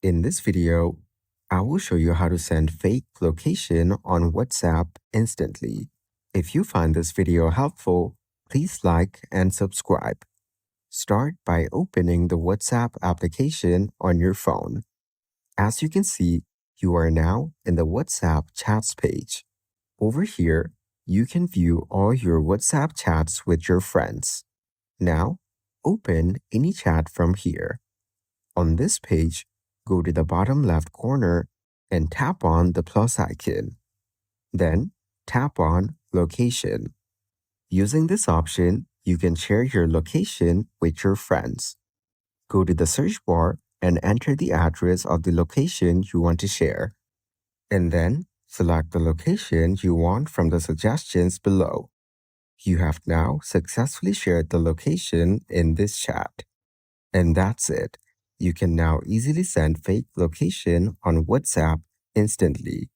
In this video, I will show you how to send fake location on WhatsApp instantly. If you find this video helpful, please like and subscribe. Start by opening the WhatsApp application on your phone. As you can see, you are now in the WhatsApp chats page. Over here, you can view all your WhatsApp chats with your friends. Now, open any chat from here. On this page, go to the bottom left corner and tap on the plus icon. Then, tap on Location. Using this option, you can share your location with your friends. Go to the search bar and enter the address of the location you want to share. And then, select the location you want from the suggestions below. You have now successfully shared the location in this chat. And that's it. You can now easily send fake location on WhatsApp instantly.